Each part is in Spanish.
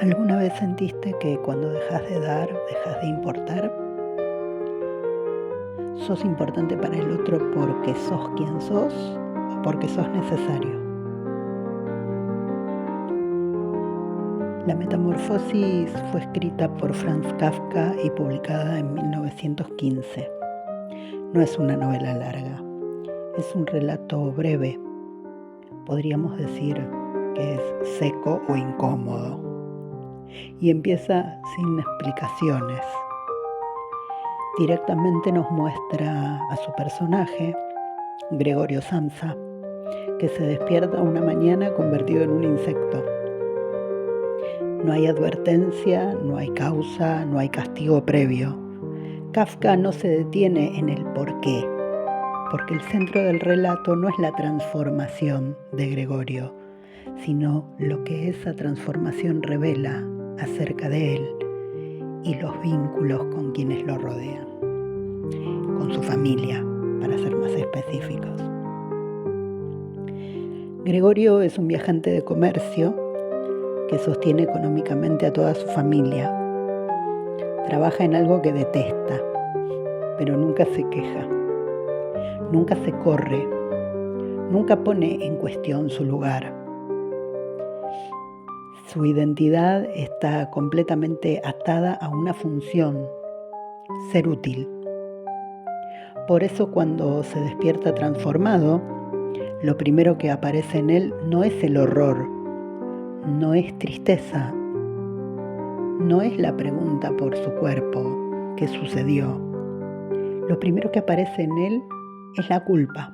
¿Alguna vez sentiste que cuando dejas de dar, dejas de importar? ¿Sos importante para el otro porque sos quien sos o porque sos necesario? La Metamorfosis fue escrita por Franz Kafka y publicada en 1915. No es una novela larga, es un relato breve. Podríamos decir que es seco o incómodo. Y empieza sin explicaciones. Directamente nos muestra a su personaje, Gregorio Samsa, que se despierta una mañana convertido en un insecto. No hay advertencia, no hay causa, no hay castigo previo. Kafka no se detiene en el por qué, porque el centro del relato no es la transformación de Gregorio, sino lo que esa transformación revela acerca de él y los vínculos con quienes lo rodean, con su familia, para ser más específicos. Gregorio es un viajante de comercio que sostiene económicamente a toda su familia. Trabaja en algo que detesta, pero nunca se queja, nunca se corre, nunca pone en cuestión su lugar. Su identidad está completamente atada a una función, ser útil. Por eso cuando se despierta transformado, lo primero que aparece en él no es el horror, no es tristeza, no es la pregunta por su cuerpo, ¿qué sucedió? Lo primero que aparece en él es la culpa.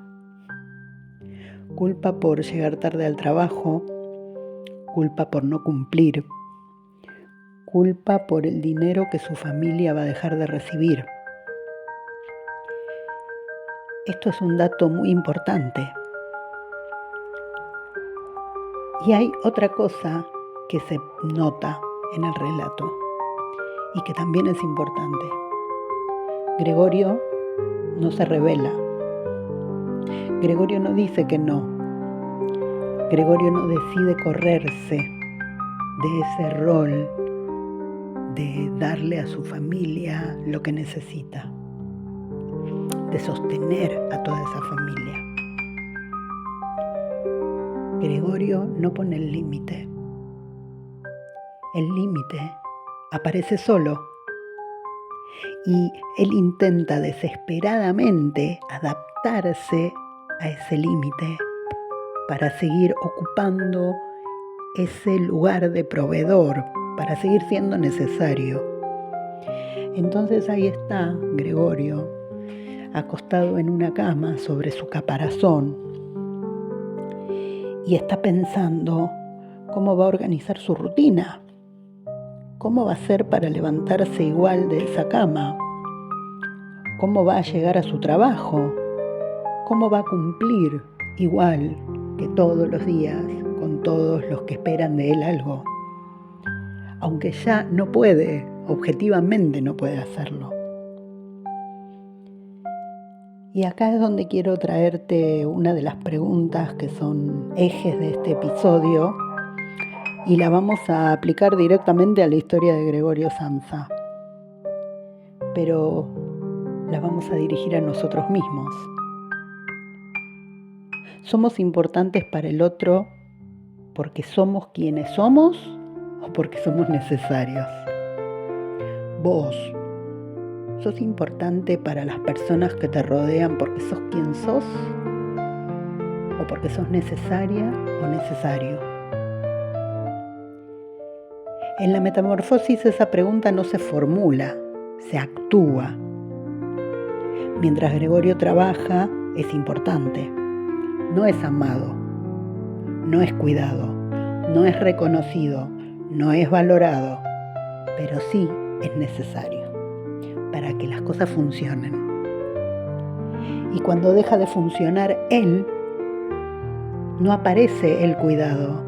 Culpa por llegar tarde al trabajo, culpa por no cumplir, culpa por el dinero que su familia va a dejar de recibir. Esto es un dato muy importante. Y hay otra cosa que se nota en el relato y que también es importante. Gregorio no se revela. Gregorio no dice que no. Gregorio no decide correrse de ese rol de darle a su familia lo que necesita, de sostener a toda esa familia. Gregorio no pone el límite. El límite aparece solo y él intenta desesperadamente adaptarse a ese límite para seguir ocupando ese lugar de proveedor, para seguir siendo necesario. Entonces ahí está Gregorio, acostado en una cama sobre su caparazón, y está pensando cómo va a organizar su rutina, cómo va a hacer para levantarse igual de esa cama, cómo va a llegar a su trabajo, cómo va a cumplir igual que todos los días con todos los que esperan de él algo, aunque ya no puede, objetivamente no puede hacerlo. Y acá es donde quiero traerte una de las preguntas que son ejes de este episodio y la vamos a aplicar directamente a la historia de Gregorio Samsa, pero la vamos a dirigir a nosotros mismos. ¿Somos importantes para el otro porque somos quienes somos o porque somos necesarios? Vos, ¿sos importante para las personas que te rodean porque sos quien sos o porque sos necesaria o necesario? En la Metamorfosis esa pregunta no se formula, se actúa. Mientras Gregorio trabaja, es importante. No es amado, no es cuidado, no es reconocido, no es valorado, pero sí es necesario para que las cosas funcionen. Y cuando deja de funcionar él, no aparece el cuidado,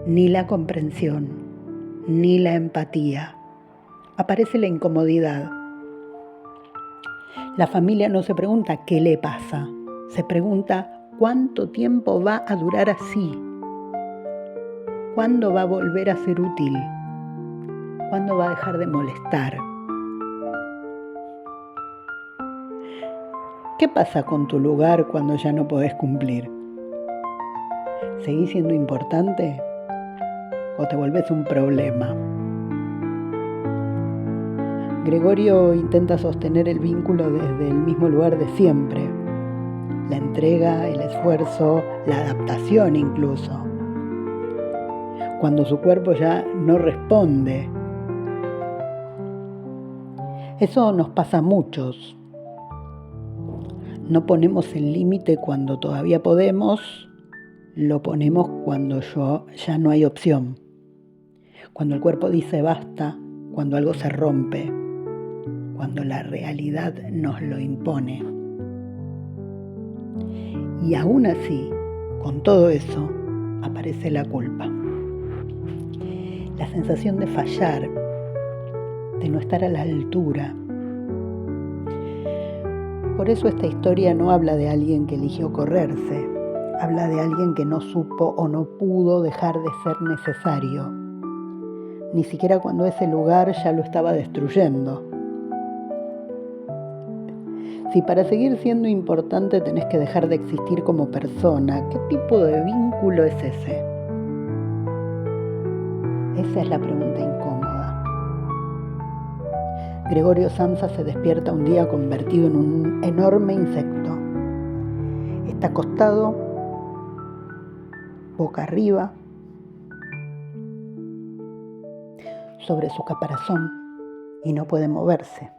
ni la comprensión, ni la empatía. Aparece la incomodidad. La familia no se pregunta qué le pasa, se pregunta cuánto tiempo va a durar así, ¿Cuándo va a volver a ser útil? ¿Cuándo va a dejar de molestar? ¿Qué pasa con tu lugar cuando ya no podés cumplir? ¿Seguís siendo importante o te volvés un problema? Gregorio intenta sostener el vínculo desde el mismo lugar de siempre. La entrega, el esfuerzo, la adaptación incluso. Cuando su cuerpo ya no responde. Eso nos pasa a muchos. No ponemos el límite cuando todavía podemos, lo ponemos cuando ya no hay opción. Cuando el cuerpo dice basta, cuando algo se rompe, cuando la realidad nos lo impone. Y aún así, con todo eso, aparece la culpa. La sensación de fallar, de no estar a la altura. Por eso esta historia no habla de alguien que eligió correrse, habla de alguien que no supo o no pudo dejar de ser necesario, ni siquiera cuando ese lugar ya lo estaba destruyendo. Si para seguir siendo importante tenés que dejar de existir como persona, ¿qué tipo de vínculo es ese? Esa es la pregunta incómoda. Gregorio Samsa se despierta un día convertido en un enorme insecto. Está acostado, boca arriba, sobre su caparazón y no puede moverse.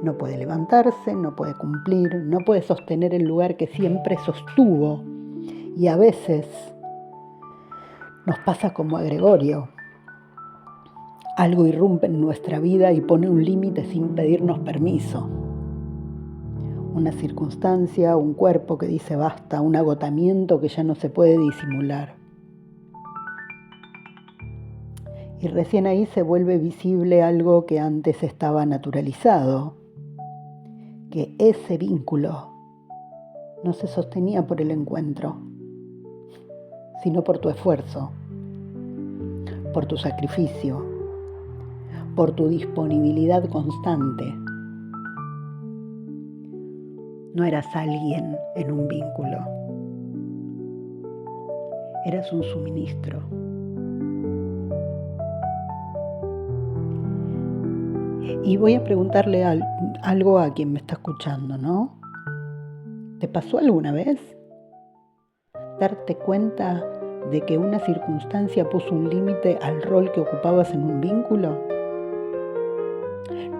No puede levantarse, no puede cumplir, no puede sostener el lugar que siempre sostuvo. Y a veces nos pasa como a Gregorio. Algo irrumpe en nuestra vida y pone un límite sin pedirnos permiso. Una circunstancia, un cuerpo que dice basta, un agotamiento que ya no se puede disimular. Y recién ahí se vuelve visible algo que antes estaba naturalizado, que ese vínculo no se sostenía por el encuentro, sino por tu esfuerzo, por tu sacrificio, por tu disponibilidad constante. No eras alguien en un vínculo, eras un suministro. Y voy a preguntarle algo a quien me está escuchando, ¿no? ¿Te pasó alguna vez darte cuenta de que una circunstancia puso un límite al rol que ocupabas en un vínculo?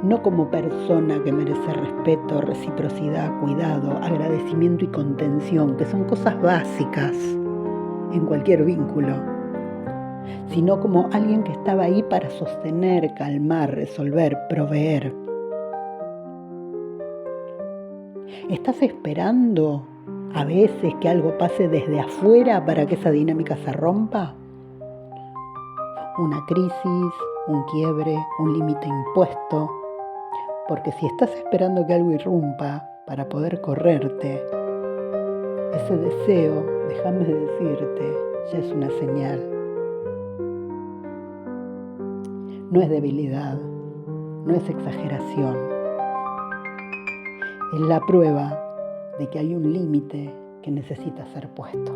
No como persona que merece respeto, reciprocidad, cuidado, agradecimiento y contención, que son cosas básicas en cualquier vínculo, sino como alguien que estaba ahí para sostener, calmar, resolver, proveer. ¿Estás esperando a veces que algo pase desde afuera para que esa dinámica se rompa? Una crisis, un quiebre, un límite impuesto. Porque si estás esperando que algo irrumpa para poder correrte, ese deseo, déjame decirte, ya es una señal. No es debilidad, no es exageración. Es la prueba de que hay un límite que necesita ser puesto.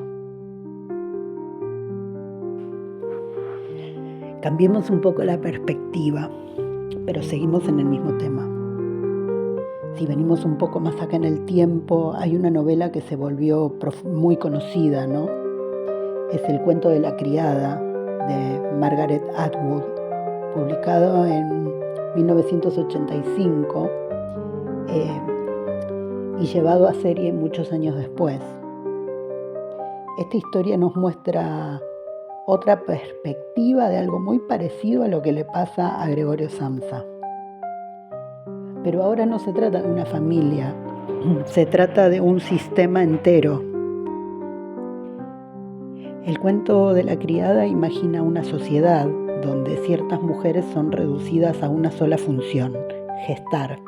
Cambiemos un poco la perspectiva, pero seguimos en el mismo tema. Si venimos un poco más acá en el tiempo, hay una novela que se volvió muy conocida, ¿no? Es El cuento de la criada, de Margaret Atwood, publicado en 1985 y llevado a serie muchos años después. Esta historia nos muestra otra perspectiva de algo muy parecido a lo que le pasa a Gregorio Samsa. Pero ahora no se trata de una familia, se trata de un sistema entero. El cuento de la criada imagina una sociedad donde ciertas mujeres son reducidas a una sola función, gestar.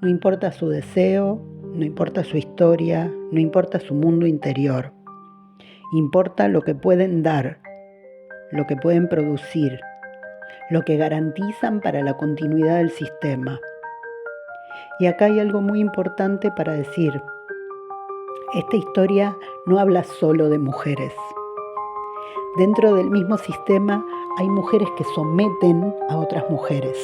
No importa su deseo, no importa su historia, no importa su mundo interior. Importa lo que pueden dar, lo que pueden producir, lo que garantizan para la continuidad del sistema. Y acá hay algo muy importante para decir. Esta historia no habla solo de mujeres. Dentro del mismo sistema hay mujeres que someten a otras mujeres,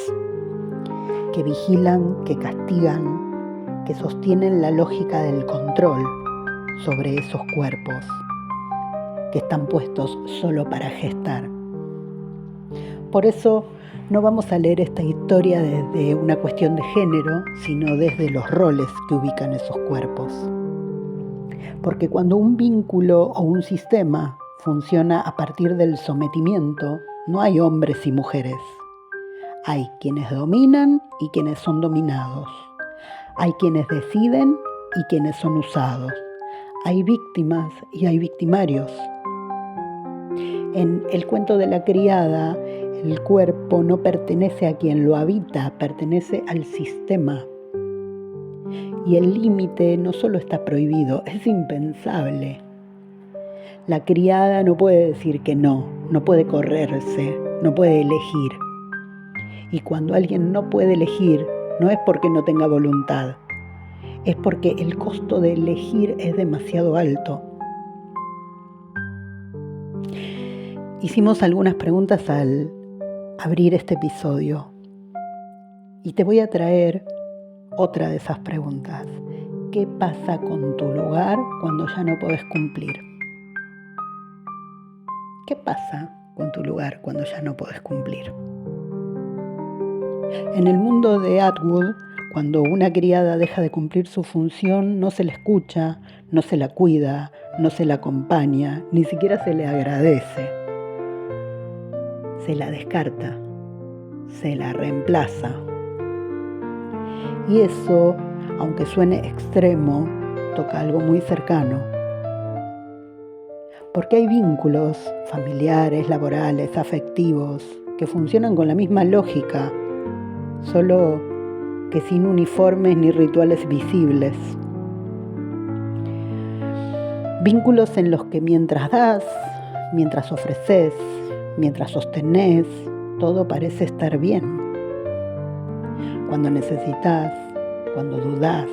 que vigilan, que castigan, que sostienen la lógica del control sobre esos cuerpos que están puestos solo para gestar. Por eso no vamos a leer esta historia desde una cuestión de género, sino desde los roles que ubican esos cuerpos. Porque cuando un vínculo o un sistema funciona a partir del sometimiento, no hay hombres y mujeres. Hay quienes dominan y quienes son dominados. Hay quienes deciden y quienes son usados. Hay víctimas y hay victimarios. En el cuento de la criada, el cuerpo no pertenece a quien lo habita, pertenece al sistema. Y el límite no solo está prohibido, es impensable. La criada no puede decir que no puede correrse, no puede elegir. Y cuando alguien no puede elegir, no es porque no tenga voluntad, es porque el costo de elegir es demasiado alto. Hicimos algunas preguntas al abrir este episodio y te voy a traer otra de esas preguntas. ¿Qué pasa con tu lugar cuando ya no podés cumplir? ¿Qué pasa con tu lugar cuando ya no podés cumplir? En el mundo de Atwood, cuando una criada deja de cumplir su función, no se la escucha, no se la cuida, no se la acompaña, ni siquiera se le agradece. Se la descarta, se la reemplaza. Y eso, aunque suene extremo, toca algo muy cercano. Porque hay vínculos familiares, laborales, afectivos, que funcionan con la misma lógica, solo que sin uniformes ni rituales visibles. Vínculos en los que mientras das, mientras ofreces, mientras sostenés, todo parece estar bien. Cuando necesitas, cuando dudás,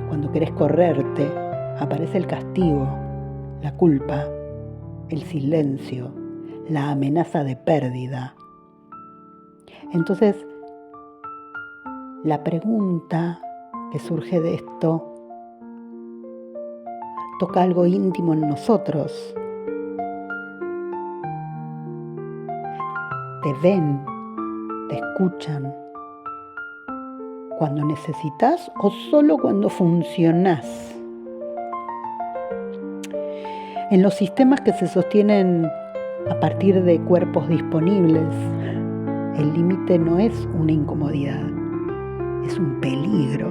cuando querés correrte, aparece el castigo, la culpa, el silencio, la amenaza de pérdida. Entonces, la pregunta que surge de esto toca algo íntimo en nosotros. Te ven, te escuchan cuando necesitas o solo cuando funcionás. En los sistemas que se sostienen a partir de cuerpos disponibles, el límite no es una incomodidad, es un peligro.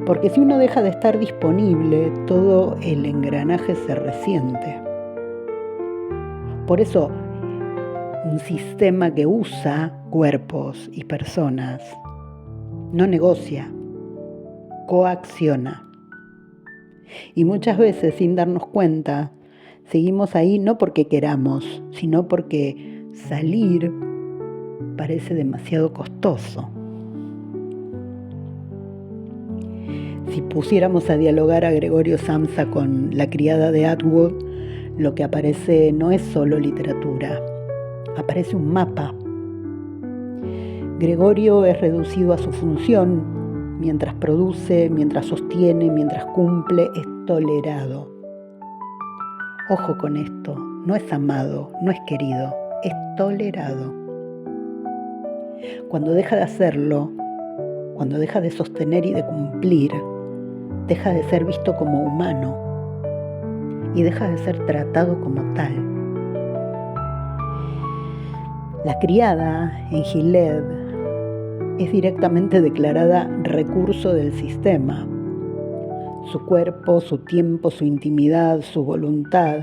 Porque si uno deja de estar disponible, todo el engranaje se resiente. Por eso, un sistema que usa cuerpos y personas no negocia, coacciona. Y muchas veces, sin darnos cuenta, seguimos ahí no porque queramos, sino porque salir parece demasiado costoso. Si pusiéramos a dialogar a Gregorio Samsa con la criada de Atwood, lo que aparece no es solo literatura, aparece un mapa. Gregorio es reducido a su función, mientras produce, mientras sostiene, mientras cumple, es tolerado. Ojo con esto, no es amado, no es querido, es tolerado. Cuando deja de hacerlo, cuando deja de sostener y de cumplir, deja de ser visto como humano y deja de ser tratado como tal. La criada en Gilead es directamente declarada recurso del sistema. Su cuerpo, su tiempo, su intimidad, su voluntad,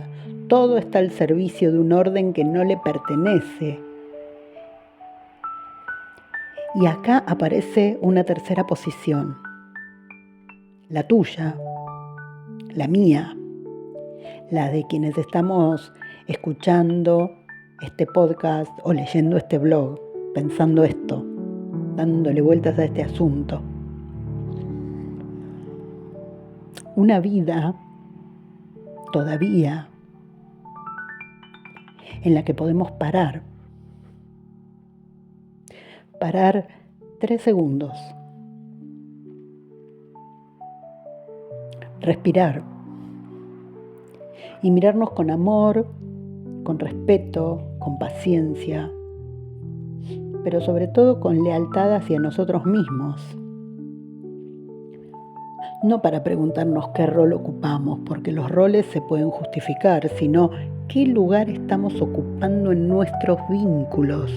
todo está al servicio de un orden que no le pertenece. Y acá aparece una tercera posición, la tuya, la mía, la de quienes estamos escuchando este podcast o leyendo este blog, pensando esto, dándole vueltas a este asunto. Una vida todavía en la que podemos parar 3 segundos, respirar y mirarnos con amor, con respeto, con paciencia, pero sobre todo con lealtad hacia nosotros mismos. No para preguntarnos qué rol ocupamos, porque los roles se pueden justificar, sino qué lugar estamos ocupando en nuestros vínculos.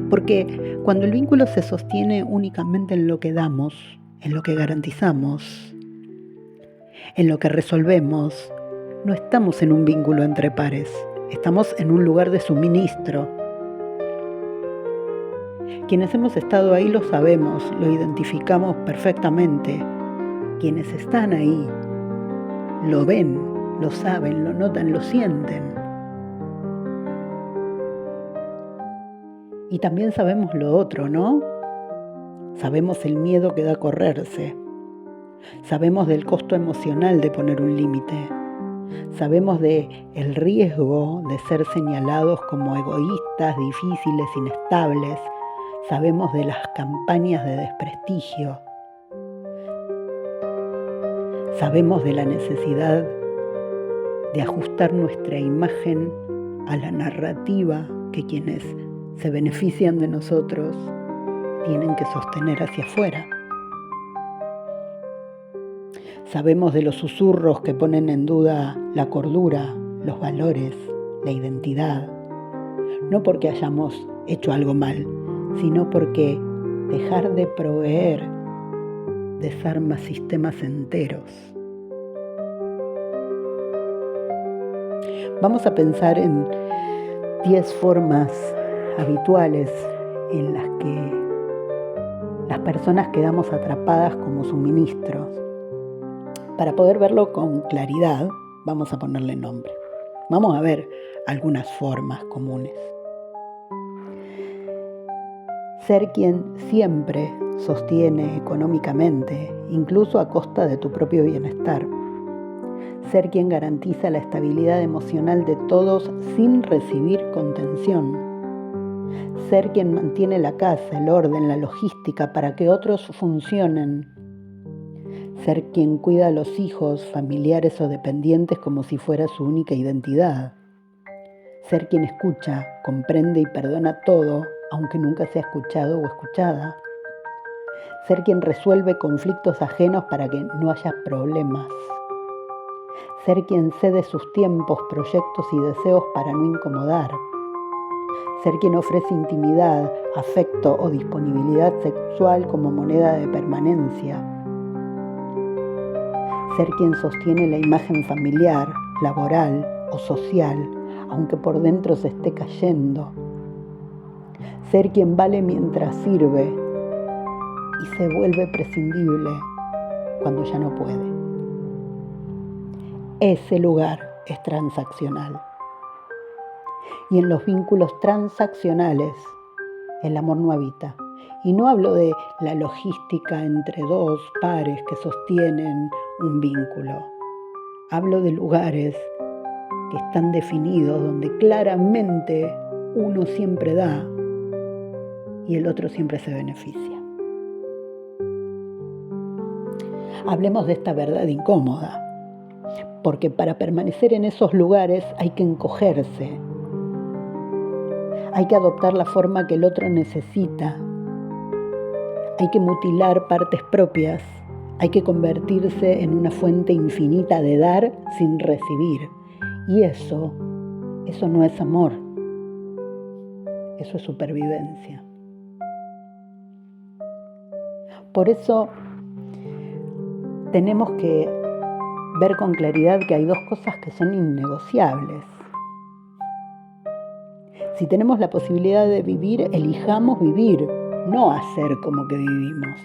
Porque cuando el vínculo se sostiene únicamente en lo que damos, en lo que garantizamos, en lo que resolvemos, no estamos en un vínculo entre pares, estamos en un lugar de suministro. Quienes hemos estado ahí lo sabemos, lo identificamos perfectamente. Quienes están ahí lo ven, lo saben, lo notan, lo sienten. Y también sabemos lo otro, ¿no? Sabemos el miedo que da a correrse. Sabemos del costo emocional de poner un límite. Sabemos del riesgo de ser señalados como egoístas, difíciles, inestables. Sabemos de las campañas de desprestigio. Sabemos de la necesidad de ajustar nuestra imagen a la narrativa que quienes se benefician de nosotros tienen que sostener hacia afuera. Sabemos de los susurros que ponen en duda la cordura, los valores, la identidad, no porque hayamos hecho algo mal, sino porque dejar de proveer desarma sistemas enteros. Vamos a pensar en 10 formas habituales en las que las personas quedamos atrapadas como suministros. Para poder verlo con claridad, vamos a ponerle nombre. Vamos a ver algunas formas comunes. Ser quien siempre sostiene económicamente, incluso a costa de tu propio bienestar. Ser quien garantiza la estabilidad emocional de todos sin recibir contención. Ser quien mantiene la casa, el orden, la logística para que otros funcionen. Ser quien cuida a los hijos, familiares o dependientes como si fuera su única identidad. Ser quien escucha, comprende y perdona todo, aunque nunca sea escuchado o escuchada. Ser quien resuelve conflictos ajenos para que no haya problemas. Ser quien cede sus tiempos, proyectos y deseos para no incomodar. Ser quien ofrece intimidad, afecto o disponibilidad sexual como moneda de permanencia. Ser quien sostiene la imagen familiar, laboral o social, aunque por dentro se esté cayendo. Ser quien vale mientras sirve y se vuelve prescindible cuando ya no puede. Ese lugar es transaccional. Y en los vínculos transaccionales el amor no habita. Y no hablo de la logística entre dos pares que sostienen un vínculo. Hablo de lugares que están definidos, donde claramente uno siempre da y el otro siempre se beneficia. Hablemos de esta verdad incómoda, porque para permanecer en esos lugares hay que encogerse, hay que adoptar la forma que el otro necesita, hay que mutilar partes propias, hay que convertirse en una fuente infinita de dar sin recibir. Y eso no es amor, eso es supervivencia. Por eso tenemos que ver con claridad que hay dos cosas que son innegociables. Si tenemos la posibilidad de vivir, elijamos vivir, no hacer como que vivimos.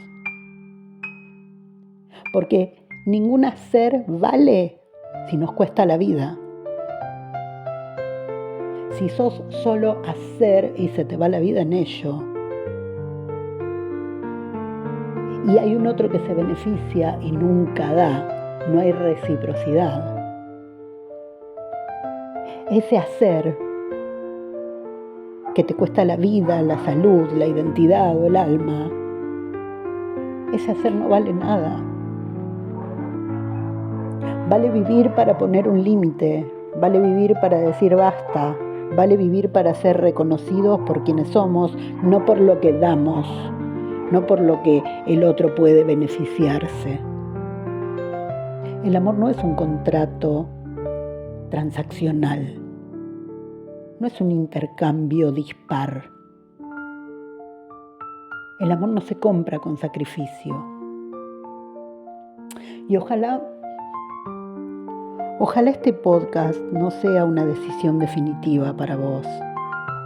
Porque ningún hacer vale si nos cuesta la vida, si sos solo hacer y se te va la vida en ello, y hay un otro que se beneficia y nunca da, no hay reciprocidad. Ese hacer que te cuesta la vida, la salud, la identidad o el alma, ese hacer no vale nada. Vale vivir para poner un límite, vale vivir para decir basta, vale vivir para ser reconocidos por quienes somos, no por lo que damos, no por lo que el otro puede beneficiarse. El amor no es un contrato transaccional, no es un intercambio dispar. El amor no se compra con sacrificio. Y ojalá este podcast no sea una decisión definitiva para vos.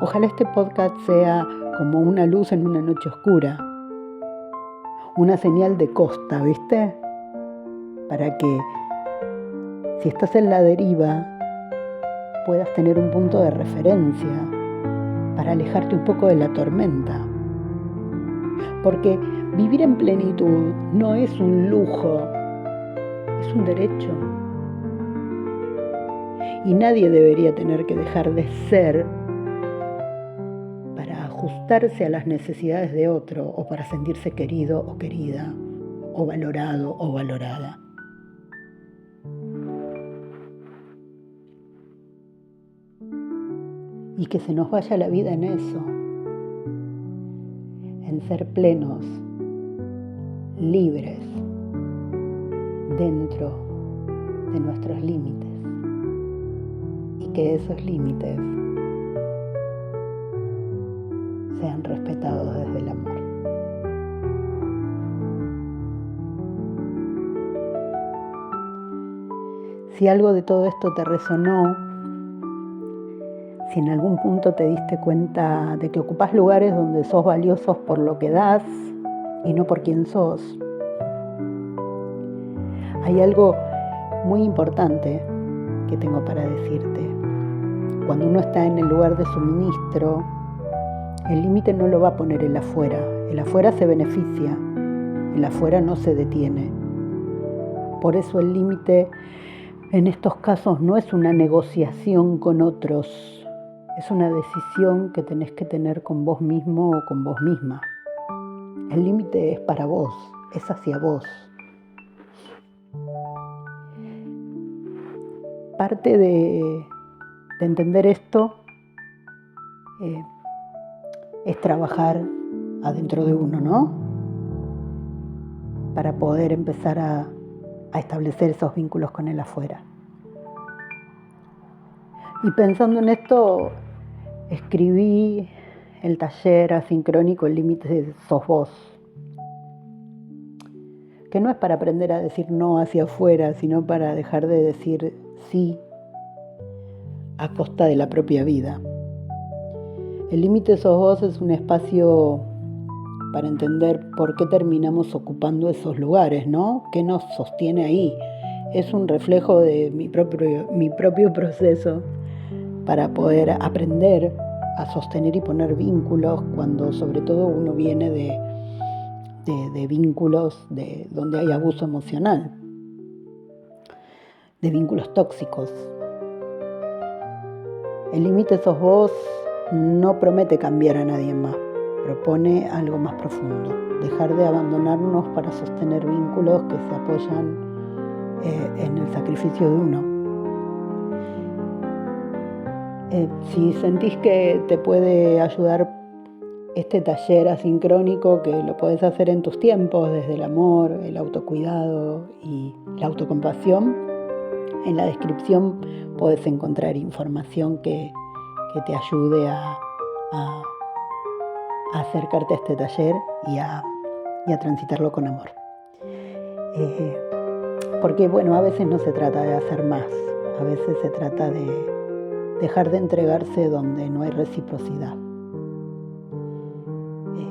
Ojalá este podcast sea como una luz en una noche oscura, una señal de costa, ¿viste? Para que si estás en la deriva puedas tener un punto de referencia para alejarte un poco de la tormenta. Porque vivir en plenitud no es un lujo, es un derecho. Y nadie debería tener que dejar de ser para ajustarse a las necesidades de otro o para sentirse querido o querida, o valorado o valorada. Y que se nos vaya la vida en eso, en ser plenos, libres, dentro de nuestros límites. Y que esos límites sean respetados desde el amor. Si algo de todo esto te resonó, si en algún punto te diste cuenta de que ocupás lugares donde sos valiosos por lo que das y no por quién sos, hay algo muy importante que tengo para decirte. Cuando uno está en el lugar de suministro, el límite no lo va a poner el afuera. El afuera se beneficia, el afuera no se detiene. Por eso el límite en estos casos no es una negociación con otros, es una decisión que tenés que tener con vos mismo o con vos misma. El límite es para vos, es hacia vos. Parte de entender esto es trabajar adentro de uno, ¿no? Para poder empezar a establecer esos vínculos con el afuera. Y pensando en esto, escribí el taller asincrónico El límite sos vos, que no es para aprender a decir no hacia afuera, sino para dejar de decir sí a costa de la propia vida. El límite sos vos es un espacio para entender por qué terminamos ocupando esos lugares, ¿no? ¿Qué nos sostiene ahí? Es un reflejo de mi propio proceso para poder aprender a sostener y poner vínculos cuando sobre todo uno viene de vínculos de donde hay abuso emocional, de vínculos tóxicos. El límite sos vos no promete cambiar a nadie más, propone algo más profundo, dejar de abandonarnos para sostener vínculos que se apoyan en el sacrificio de uno. Si sentís que te puede ayudar este taller asincrónico, que lo podés hacer en tus tiempos, desde el amor, el autocuidado y la autocompasión, en la descripción podés encontrar información que te ayude a acercarte a este taller y a transitarlo con amor. Porque a veces no se trata de hacer más, a veces se trata de dejar de entregarse donde no hay reciprocidad.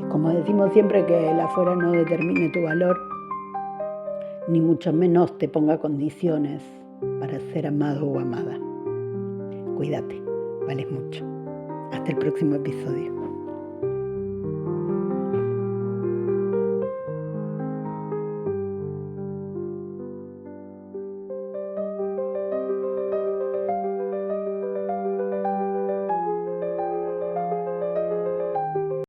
Como decimos siempre, que el afuera no determine tu valor, ni mucho menos te ponga condiciones para ser amado o amada. Cuídate, vales mucho. Hasta el próximo episodio.